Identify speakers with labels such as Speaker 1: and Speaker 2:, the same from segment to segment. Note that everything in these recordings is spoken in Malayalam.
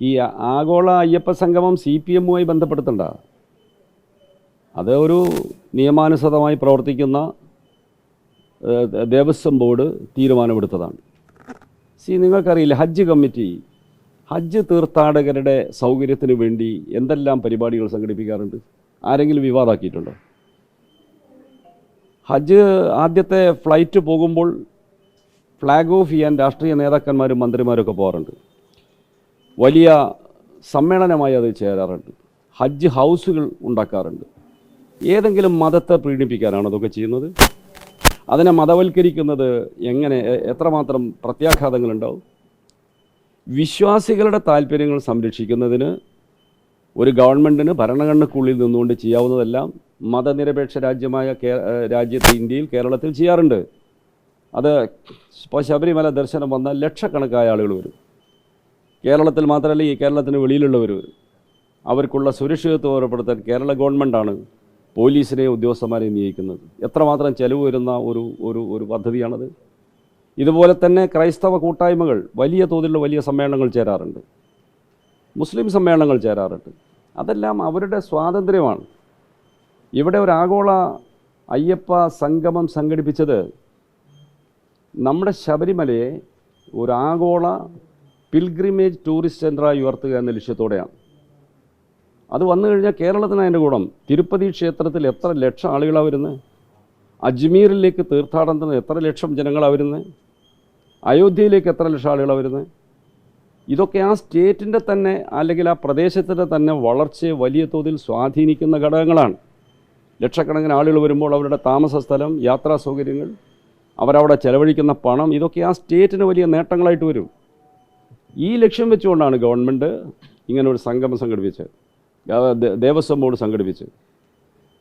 Speaker 1: ഈ ആഗോള അയ്യപ്പ സംഗമം CPM-മായി ബന്ധപ്പെടുത്തണ്ട. അത് ഒരു നിയമാനുസൃതമായി പ്രവർത്തിക്കുന്ന ദേവസ്വം ബോർഡ് തീരുമാനമെടുത്തതാണ്. നിങ്ങൾക്കറിയില്ല, ഹജ്ജ് കമ്മിറ്റി ഹജ്ജ് തീർത്ഥാടകരുടെ സൗകര്യത്തിന് വേണ്ടി എന്തെല്ലാം പരിപാടികൾ സംഘടിപ്പിക്കാറുണ്ട്? ആരെങ്കിലും വിവാദമാക്കിയിട്ടുണ്ടോ? ഹജ്ജ് ആദ്യത്തെ ഫ്ലൈറ്റ് പോകുമ്പോൾ ഫ്ലാഗ് ഓഫ് ചെയ്യാൻ രാഷ്ട്രീയ നേതാക്കന്മാരും മന്ത്രിമാരൊക്കെ പോകാറുണ്ട്. വലിയ സമ്മേളനമായി അത് ചേരാറുണ്ട്. ഹജ്ജ് ഹൗസുകൾ ഉണ്ടാക്കാറുണ്ട്. ഏതെങ്കിലും മതത്തെ പ്രീണിപ്പിക്കാനാണ് അതൊക്കെ ചെയ്യുന്നത്? അതിനെ മതവൽക്കരിക്കുന്നത് എങ്ങനെ, എത്രമാത്രം പ്രത്യാഘാതങ്ങളുണ്ടാവും? വിശ്വാസികളുടെ താല്പര്യങ്ങൾ സംരക്ഷിക്കുന്നതിന് ഒരു ഗവൺമെൻറ്റിന് ഭരണഘടനയ്ക്കുള്ളിൽ നിന്നുകൊണ്ട് ചെയ്യാവുന്നതെല്ലാം മതനിരപേക്ഷ രാജ്യമായ രാജ്യത്ത് ഇന്ത്യയിൽ, കേരളത്തിൽ ചെയ്യാറുണ്ട്. അത് ഇപ്പോൾ ശബരിമല ദർശനം വന്നാൽ ലക്ഷക്കണക്കായ ആളുകൾ വരും. കേരളത്തിൽ മാത്രമല്ല, ഈ കേരളത്തിന് വെളിയിലുള്ളവർ വരും. അവർക്കുള്ള സുരക്ഷിതത്വം ഏർപ്പെടുത്താൻ കേരള ഗവൺമെൻറ്റാണ് പോലീസിനെ, ഉദ്യോഗസ്ഥന്മാരെ നിയോഗിക്കുന്നത്. എത്രമാത്രം ചെലവ് വരുന്ന ഒരു പദ്ധതിയാണത്. ഇതുപോലെ തന്നെ ക്രൈസ്തവ കൂട്ടായ്മകൾ വലിയ തോതിലുള്ള വലിയ സമ്മേളനങ്ങൾ ചേരാറുണ്ട്. മുസ്ലിം സമ്മേളനങ്ങൾ ചേരാറുണ്ട്. അതെല്ലാം അവരുടെ സ്വാതന്ത്ര്യമാണ്. ഇവിടെ ഒരു ആഗോള അയ്യപ്പ സംഗമം സംഘടിപ്പിച്ചത് നമ്മുടെ ശബരിമലയെ ഒരു ആഗോള പിൽഗ്രിമേജ് ടൂറിസ്റ്റ് സെൻ്ററായി ഉയർത്തുക എന്ന ലക്ഷ്യത്തോടെയാണ്. അത് വന്നു കഴിഞ്ഞാൽ കേരളത്തിന് അതിൻ്റെ ഗുണം. തിരുപ്പതി ക്ഷേത്രത്തിൽ എത്ര ലക്ഷം ആളുകളാണ് വരുന്നത്? അജ്മീറിലേക്ക് തീർത്ഥാടനത്തിന് എത്ര ലക്ഷം ജനങ്ങളാണ് വരുന്നത്? അയോധ്യയിലേക്ക് എത്ര ലക്ഷം ആളുകളാണ് വരുന്നത്? ഇതൊക്കെ ആ സ്റ്റേറ്റിൻ്റെ തന്നെ, അല്ലെങ്കിൽ ആ പ്രദേശത്തിൻ്റെ തന്നെ വളർച്ചയെ വലിയ തോതിൽ സ്വാധീനിക്കുന്ന ഘടകങ്ങളാണ്. ലക്ഷക്കണക്കിന് ആളുകൾ വരുമ്പോൾ അവരുടെ താമസ സ്ഥലം, യാത്രാ സൗകര്യങ്ങൾ, അവരവിടെ ചെലവഴിക്കുന്ന പണം, ഇതൊക്കെ ആ സ്റ്റേറ്റിന് വലിയ നേട്ടങ്ങളായിട്ട് വരും. ഈ ലക്ഷ്യം വെച്ചുകൊണ്ടാണ് ഗവൺമെൻറ് ഇങ്ങനെ ഒരു സംഗമം സംഘടിപ്പിച്ചത്. ദേവസ്വം ബോർഡ് സംഘടിപ്പിച്ചു.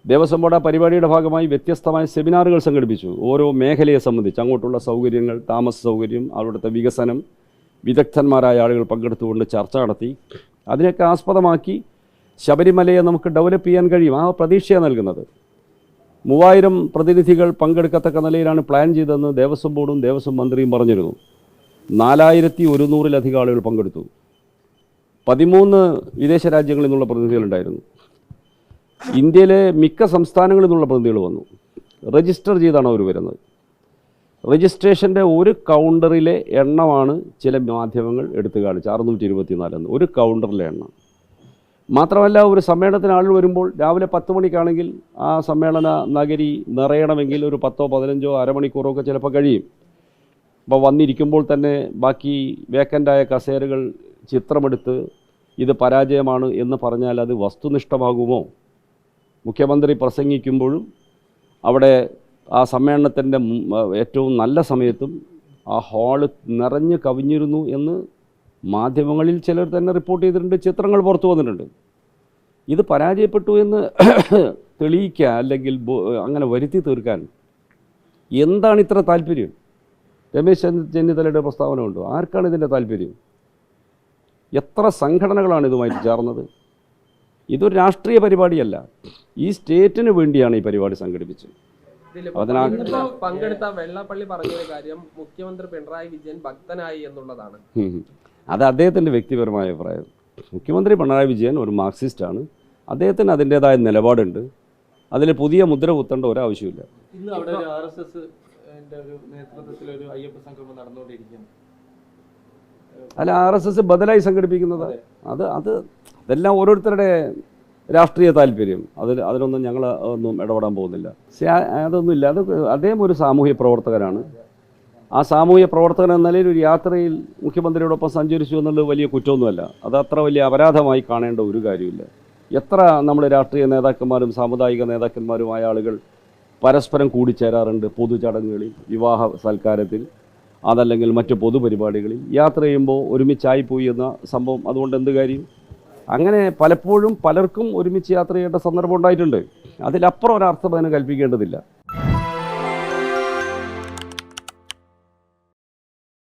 Speaker 1: ദേവസ്വം ബോർഡ് ആ പരിപാടിയുടെ ഭാഗമായി വ്യത്യസ്തമായ സെമിനാറുകൾ സംഘടിപ്പിച്ചു. ഓരോ മേഖലയെ സംബന്ധിച്ച് അങ്ങോട്ടുള്ള സൗകര്യങ്ങൾ, താമസ സൗകര്യം, അവിടുത്തെ വികസനം, വിദഗ്ധന്മാരായ ആളുകൾ പങ്കെടുത്തുകൊണ്ട് ചർച്ച നടത്തി. അതിനൊക്കെ ആസ്പദമാക്കി ശബരിമലയെ നമുക്ക് ഡെവലപ്പ് ചെയ്യാൻ കഴിയും. ആ പ്രതീക്ഷയാണ് നൽകുന്നത്. 3000 പ്രതിനിധികൾ പങ്കെടുക്കത്തക്ക നിലയിലാണ് പ്ലാൻ ചെയ്തതെന്ന് ദേവസ്വം ബോർഡും ദേവസ്വം മന്ത്രിയും പറഞ്ഞിരുന്നു. 4100-ലധികം ആളുകൾ പങ്കെടുത്തു. 13 വിദേശ രാജ്യങ്ങളിൽ നിന്നുള്ള പ്രതിനിധികളുണ്ടായിരുന്നു. ഇന്ത്യയിലെ മിക്ക സംസ്ഥാനങ്ങളിൽ നിന്നുള്ള പ്രതിനിധികൾ വന്നു. രജിസ്റ്റർ ചെയ്താണ് അവർ വരുന്നത്. രജിസ്ട്രേഷൻ്റെ ഒരു കൗണ്ടറിലെ എണ്ണമാണ് ചില മാധ്യമങ്ങൾ എടുത്തു കാണിച്ച് 624 എന്ന്. ഒരു കൗണ്ടറിലെ എണ്ണം മാത്രമല്ല, ഒരു സമ്മേളനത്തിന് ആളുകൾ വരുമ്പോൾ രാവിലെ 10 മണിക്കാണെങ്കിൽ ആ സമ്മേളന നഗരി നിറയണമെങ്കിൽ ഒരു 10 15 അരമണിക്കൂറോ ഒക്കെ ചിലപ്പോൾ കഴിയും. അപ്പോൾ വന്നിരിക്കുമ്പോൾ തന്നെ ബാക്കി വേക്കൻ്റായ കസേരകൾ ചിത്രമെടുത്ത് ഇത് പരാജയമാണ് എന്ന് പറഞ്ഞാൽ അത് വസ്തുനിഷ്ഠമാകുമോ? മുഖ്യമന്ത്രി പ്രസംഗിക്കുമ്പോഴും അവിടെ ആ സമ്മേളനത്തിൻ്റെ ഏറ്റവും നല്ല സമയത്തും ആ ഹാള് നിറഞ്ഞു കവിഞ്ഞിരുന്നു എന്ന് മാധ്യമങ്ങളിൽ ചിലർ തന്നെ റിപ്പോർട്ട് ചെയ്തിട്ടുണ്ട്. ചിത്രങ്ങൾ പുറത്തു വന്നിട്ടുണ്ട്. ഇത് പരാജയപ്പെട്ടു എന്ന് തെളിയിക്കുക, അല്ലെങ്കിൽ അങ്ങനെ വരുത്തി തീർക്കാൻ എന്താണ് ഇത്ര താല്പര്യം? രമേശ് ചെന്നിത്തലയുടെ പ്രസ്താവന ഉണ്ടോ? ആർക്കാണ് ഇതിൻ്റെ താല്പര്യം? എത്ര സംഘടനകളാണ് ഇതുമായിട്ട് ചേർന്നത്? ഇതൊരു രാഷ്ട്രീയ പരിപാടിയല്ല. ഈ സ്റ്റേറ്റിന് വേണ്ടിയാണ് ഈ പരിപാടി സംഘടിപ്പിച്ചത്.
Speaker 2: പങ്കെടുത്ത വെള്ളാപ്പള്ളി പറഞ്ഞൊരു കാര്യം, മുഖ്യമന്ത്രി പിണറായി വിജയൻ ഭക്തനായി എന്നുള്ളതാണ്.
Speaker 1: അത് അദ്ദേഹത്തിൻ്റെ വ്യക്തിപരമായ അഭിപ്രായം. മുഖ്യമന്ത്രി പിണറായി വിജയൻ ഒരു മാർക്സിസ്റ്റാണ്. അദ്ദേഹത്തിന് അതിൻ്റേതായ നിലപാടുണ്ട്. അതിൽ പുതിയ മുദ്ര കുത്തേണ്ട ഒരാവശ്യമില്ല.
Speaker 3: ഇന്ന് അവിടെ ഒരു RSSന്റെ ഒരു നേതൃത്വത്തിൽ ഒരു അയ്യപ്പ സംഗമം നടന്നുകൊണ്ടിരിക്കുകയാണ്.
Speaker 1: അല്ല, RSS ബദലായി സംഘടിപ്പിക്കുന്നത് അതെല്ലാം ഓരോരുത്തരുടെ രാഷ്ട്രീയ താല്പര്യം. അതിലൊന്നും ഞങ്ങൾ ഒന്നും ഇടപെടാൻ പോകുന്നില്ല. അതൊന്നുമില്ല. അദ്ദേഹം ഒരു സാമൂഹ്യ പ്രവർത്തകനാണ്. ആ സാമൂഹ്യ പ്രവർത്തകൻ എന്ന നിലയിൽ ഒരു യാത്രയിൽ മുഖ്യമന്ത്രിയോടൊപ്പം സഞ്ചരിച്ചു എന്നുള്ളത് വലിയ കുറ്റമൊന്നുമല്ല. അത് അത്ര വലിയ അപരാധമായി കാണേണ്ട ഒരു കാര്യമില്ല. എത്ര നമ്മുടെ രാഷ്ട്രീയ നേതാക്കന്മാരും സാമുദായിക നേതാക്കന്മാരുമായ ആളുകൾ പരസ്പരം കൂടിച്ചേരാറുണ്ട്. പൊതുചടങ്ങുകളിൽ, വിവാഹ സൽക്കാരത്തിൽ, അതല്ലെങ്കിൽ മറ്റു പൊതുപരിപാടികളിൽ യാത്ര ചെയ്യുമ്പോൾ ഒരുമിച്ചായിപ്പോയി എന്ന സംഭവം. അതുകൊണ്ട് എന്ത് കാര്യം? അങ്ങനെ പലപ്പോഴും പലർക്കും ഒരുമിച്ച് യാത്ര ചെയ്യേണ്ട സന്ദർഭം ഉണ്ടായിട്ടുണ്ട്. അതിലപ്പുറം ഒരർത്ഥം അതിന് കൽപ്പിക്കേണ്ടതില്ല.